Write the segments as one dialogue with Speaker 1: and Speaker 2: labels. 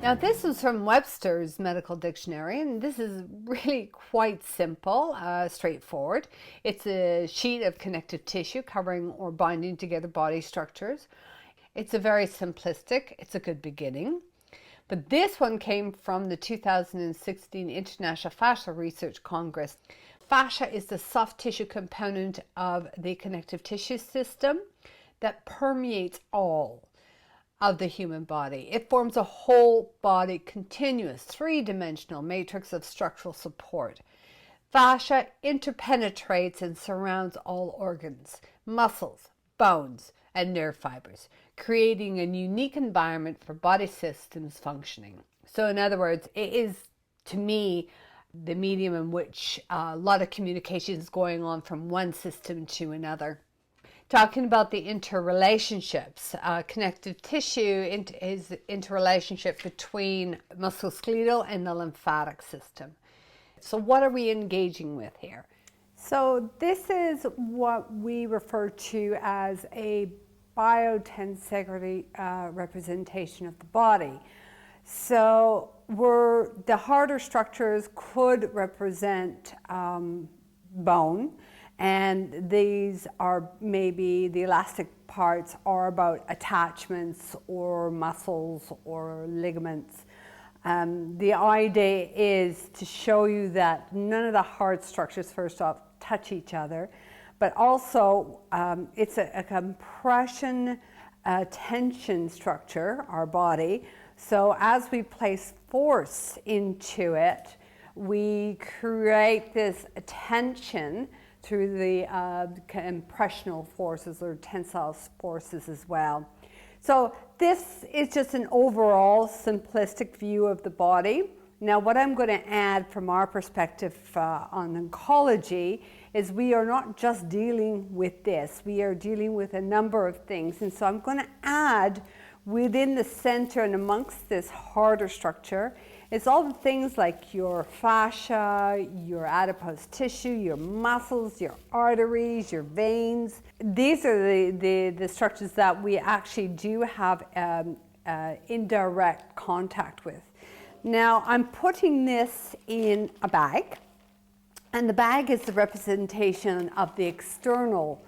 Speaker 1: Now, this is from Webster's Medical Dictionary, and this is really quite simple, straightforward. It's a sheet of connective tissue covering or binding together body structures. It's a very simplistic, it's a good beginning. But this one came from the 2016 International Fascia Research Congress. Fascia is the soft tissue component of the connective tissue system that permeates all of the human body. It forms a whole body continuous three-dimensional matrix of structural support. Fascia interpenetrates and surrounds all organs, muscles, bones, and nerve fibers, creating a unique environment for body systems functioning. So in other words, it is, to me, the medium in which a lot of communication is going on from one system to another. Talking about the interrelationships, connective tissue is the interrelationship between musculoskeletal and the lymphatic system. So what are we engaging with here? So this is what we refer to as a biotensegrity representation of the body. So the harder structures could represent bone, and these are maybe the elastic parts are about attachments or muscles or ligaments. The idea is to show you that none of the hard structures, first off, touch each other, but also it's a compression tension structure, our body. So as we place force into it, we create this tension through the compressional forces or tensile forces as well. So this is just an overall simplistic view of the body. Now what I'm going to add from our perspective on oncology is we are not just dealing with this, we are dealing with a number of things. And so I'm going to add within the center and amongst this harder structure, it's all the things like your fascia, your adipose tissue, your muscles, your arteries, your veins. These are the structures that we actually do have indirect contact with. Now I'm putting this in a bag, and the bag is the representation of the external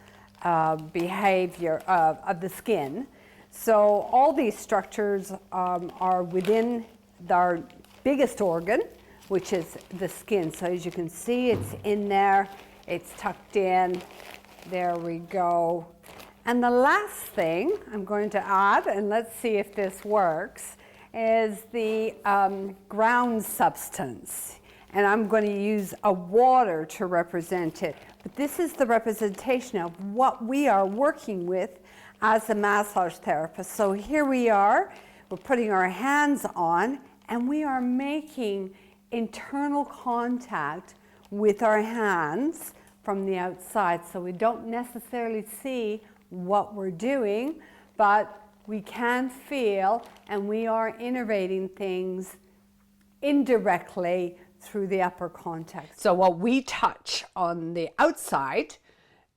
Speaker 1: behavior of the skin. So all these structures are within our biggest organ, which is the skin. So as you can see, it's in there, it's tucked in, there we go. And the last thing I'm going to add, and let's see if this works, is the ground substance. And I'm going to use a water to represent it. But this is the representation of what we are working with as a massage therapist. So here we are, we're putting our hands on, and we are making internal contact with our hands from the outside. So we don't necessarily see what we're doing, but we can feel, and we are innervating things indirectly through the upper contact. So what we touch on the outside,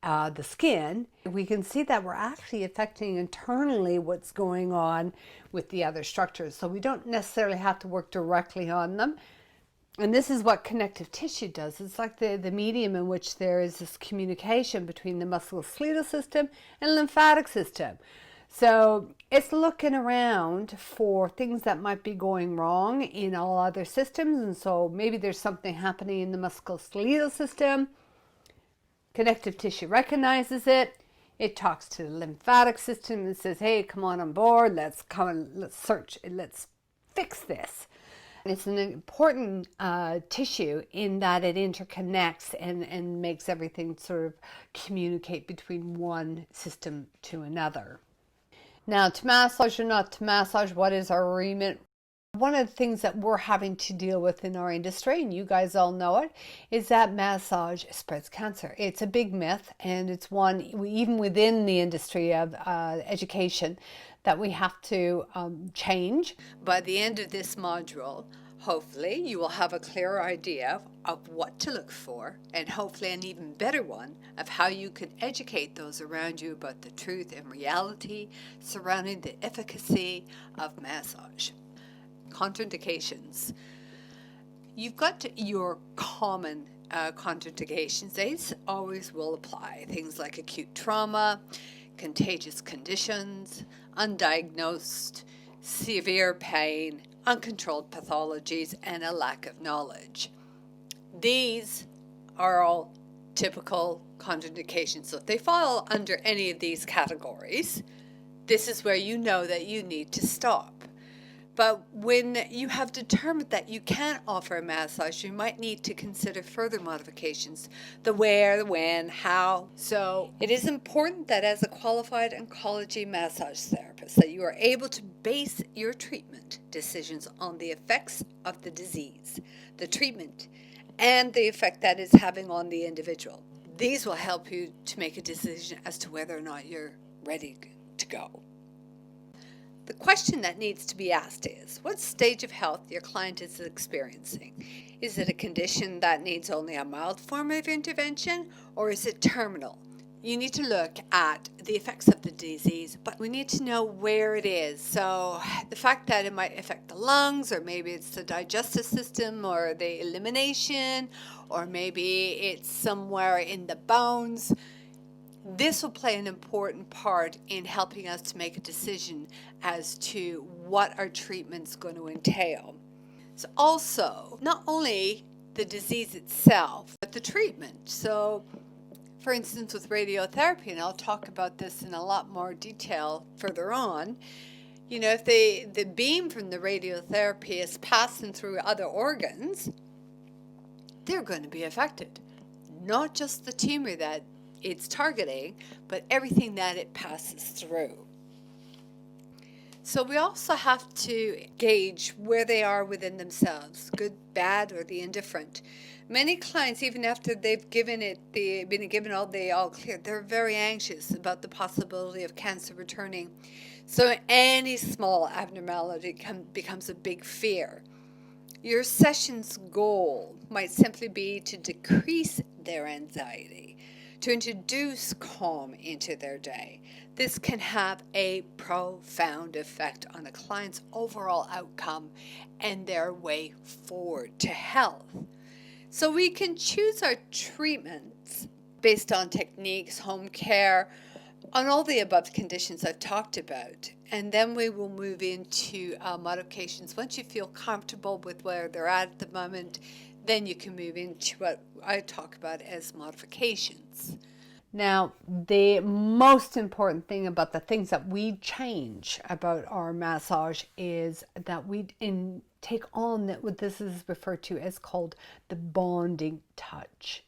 Speaker 1: the skin, we can see that we're actually affecting internally what's going on with the other structures. So we don't necessarily have to work directly on them. And this is what connective tissue does. It's like the medium in which there is this communication between the musculoskeletal system and lymphatic system. So it's looking around for things that might be going wrong in all other systems. And so maybe there's something happening in the musculoskeletal system. Connective tissue recognizes it. It talks to the lymphatic system and says, hey, come on board. Let's come and let's search and let's fix this. It's an important tissue in that it interconnects and makes everything sort of communicate between one system to another. Now, to massage or not to massage, what is our remit? One of the things that we're having to deal with in our industry, and you guys all know it, is that massage spreads cancer. It's a big myth, and it's one, even within the industry of education, that we have to change. By the end of this module, hopefully you will have a clearer idea of what to look for, and hopefully an even better one of how you can educate those around you about the truth and reality surrounding the efficacy of massage. Contraindications. You've got your common contraindications. These always will apply. Things like acute trauma, contagious conditions, undiagnosed, severe pain, uncontrolled pathologies, and a lack of knowledge. These are all typical contraindications. So if they fall under any of these categories, this is where you know that you need to stop. But when you have determined that you can't offer a massage, you might need to consider further modifications, the where, the when, how. So it is important that as a qualified oncology massage therapist that you are able to base your treatment decisions on the effects of the disease, the treatment, and the effect that it's having on the individual. These will help you to make a decision as to whether or not you're ready to go. The question that needs to be asked is, what stage of health your client is experiencing? Is it a condition that needs only a mild form of intervention, or is it terminal? You need to look at the effects of the disease, but we need to know where it is. So the fact that it might affect the lungs, or maybe it's the digestive system, or the elimination, or maybe it's somewhere in the bones. This will play an important part in helping us to make a decision as to what our treatment's going to entail. So also, not only the disease itself, but the treatment. So, for instance, with radiotherapy, and I'll talk about this in a lot more detail further on, if the beam from the radiotherapy is passing through other organs, they're going to be affected. Not just the tumor that it's targeting, but everything that it passes through. So we also have to gauge where they are within themselves, good, bad, or the indifferent. Many clients, even after they've been given all clear, they're very anxious about the possibility of cancer returning. So any small abnormality becomes a big fear. Your session's goal might simply be to decrease their anxiety, to introduce calm into their day. This can have a profound effect on a client's overall outcome and their way forward to health. So we can choose our treatments based on techniques, home care, on all the above conditions I've talked about. And then we will move into modifications. Once you feel comfortable with where they're at the moment, then you can move into what I talk about as modifications. Now, the most important thing about the things that we change about our massage is that we take on what this is referred to as called the bonding touch.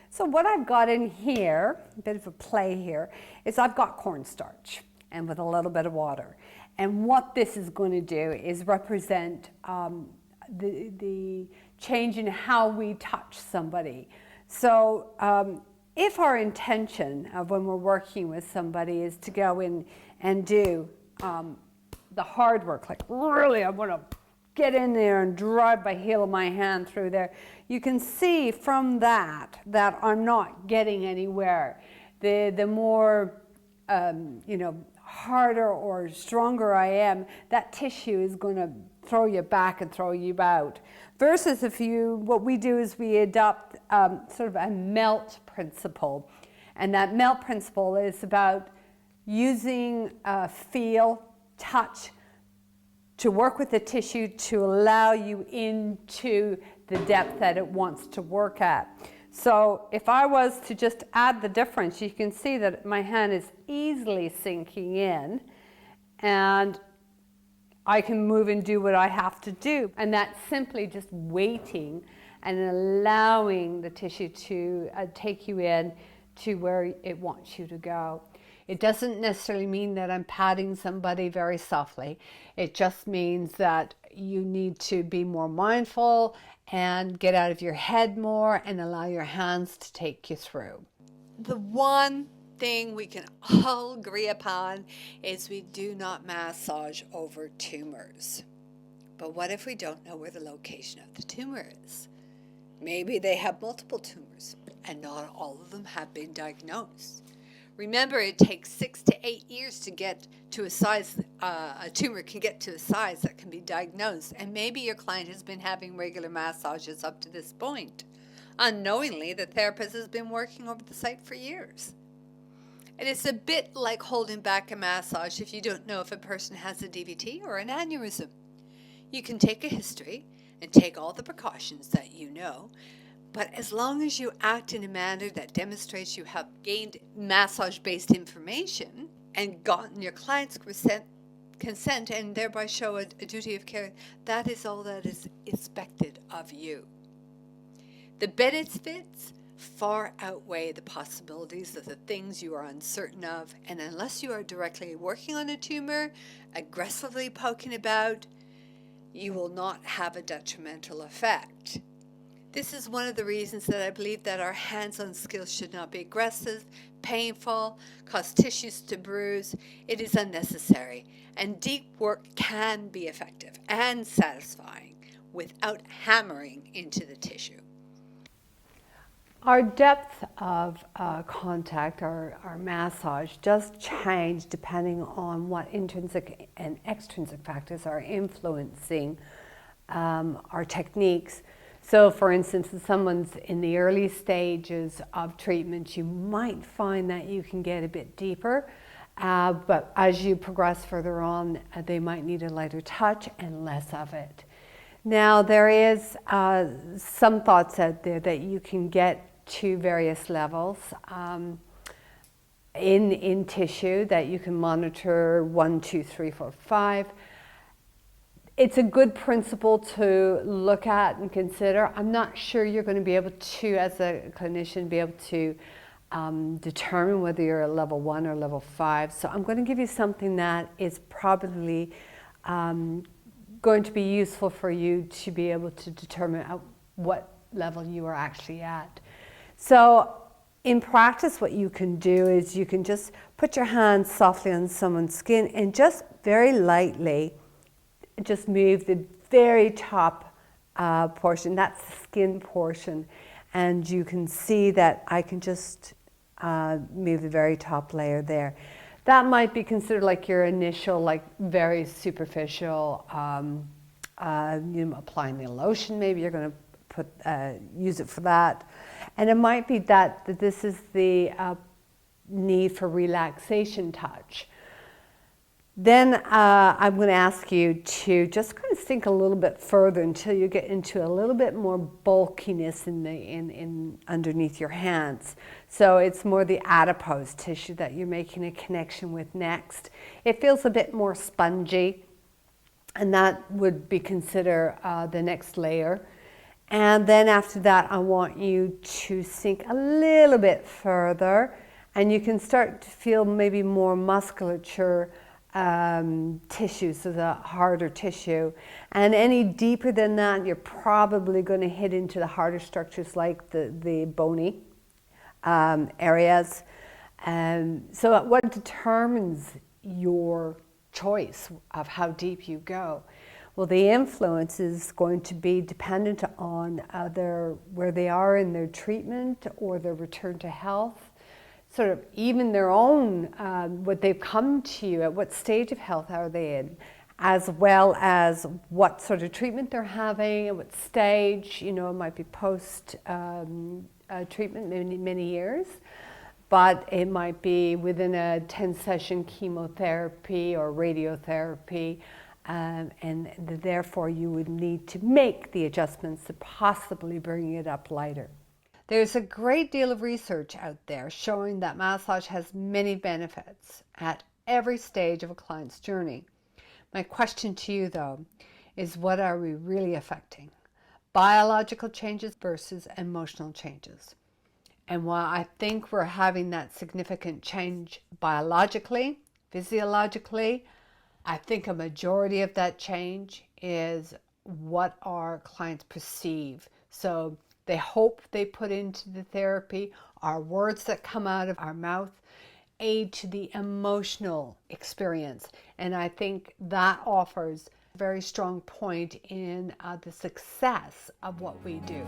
Speaker 1: So what I've got in here, a bit of a play here, is I've got cornstarch and with a little bit of water. And what this is going to do is represent the change in how we touch somebody. So if our intention of when we're working with somebody is to go in and do the hard work, like really I want to get in there and drive the heel of my hand through there, you can see from that I'm not getting anywhere. The more harder or stronger I am, that tissue is going to throw you back and throw you out. Versus what we do is we adopt sort of a melt principle. And that melt principle is about using feel, touch, to work with the tissue to allow you into the depth that it wants to work at. So if I was to just add the difference, you can see that my hand is easily sinking in, and I can move and do what I have to do. And that's simply just waiting and allowing the tissue to take you in to where it wants you to go. It doesn't necessarily mean that I'm patting somebody very softly. It just means that you need to be more mindful and get out of your head more and allow your hands to take you through. The one thing we can all agree upon is we do not massage over tumors. But what if we don't know where the location of the tumor is? Maybe they have multiple tumors and not all of them have been diagnosed. Remember, it takes 6 to 8 years to get to a size, a tumor can get to a size that can be diagnosed. And maybe your client has been having regular massages up to this point. Unknowingly, the therapist has been working over the site for years. And it's a bit like holding back a massage if you don't know if a person has a DVT or an aneurysm. You can take a history and take all the precautions that you know, but as long as you act in a manner that demonstrates you have gained massage-based information and gotten your client's consent and thereby show a duty of care, that is all that is expected of you. The benefits far outweigh the possibilities of the things you are uncertain of, and unless you are directly working on a tumor, aggressively poking about, you will not have a detrimental effect. This is one of the reasons that I believe that our hands-on skills should not be aggressive, painful, cause tissues to bruise. It is unnecessary, and deep work can be effective and satisfying without hammering into the tissue. Our depth of contact, our massage, does change depending on what intrinsic and extrinsic factors are influencing our techniques. So for instance, if someone's in the early stages of treatment, you might find that you can get a bit deeper, but as you progress further on, they might need a lighter touch and less of it. Now there is some thoughts out there that you can get to various levels in tissue that you can monitor 1, 2, 3, 4, 5. It's a good principle to look at and consider. I'm not sure you're going to be able to, as a clinician, be able to determine whether you're a level 1 or level 5. So I'm going to give you something that is probably going to be useful for you to be able to determine at what level you are actually at. So in practice, what you can do is you can just put your hands softly on someone's skin and just very lightly just move the very top portion, that's the skin portion, and you can see that I can just move the very top layer there. That might be considered like your initial, like very superficial, applying the lotion. Maybe you're going to use it for that, and it might be that this is the need for relaxation touch. Then I'm going to ask you to just kind of sink a little bit further until you get into a little bit more bulkiness in underneath your hands. So it's more the adipose tissue that you're making a connection with next. It feels a bit more spongy, and that would be considered the next layer. And then after that, I want you to sink a little bit further, and you can start to feel maybe more musculature tissue, so the harder tissue. And any deeper than that, you're probably going to hit into the harder structures like the bony areas. So what determines your choice of how deep you go? Well, the influence is going to be dependent on where they are in their treatment or their return to health, sort of even their own, what they've come to you, at what stage of health are they in, as well as what sort of treatment they're having, at what stage, it might be post treatment, many years, but it might be within a 10-session chemotherapy or radiotherapy, and therefore you would need to make the adjustments to possibly bring it up lighter. There's a great deal of research out there showing that massage has many benefits at every stage of a client's journey. My question to you, though, is what are we really affecting? Biological changes versus emotional changes. And while I think we're having that significant change biologically, physiologically, I think a majority of that change is what our clients perceive. So the hope they put into the therapy, our words that come out of our mouth, aid to the emotional experience. And I think that offers a very strong point in the success of what we do.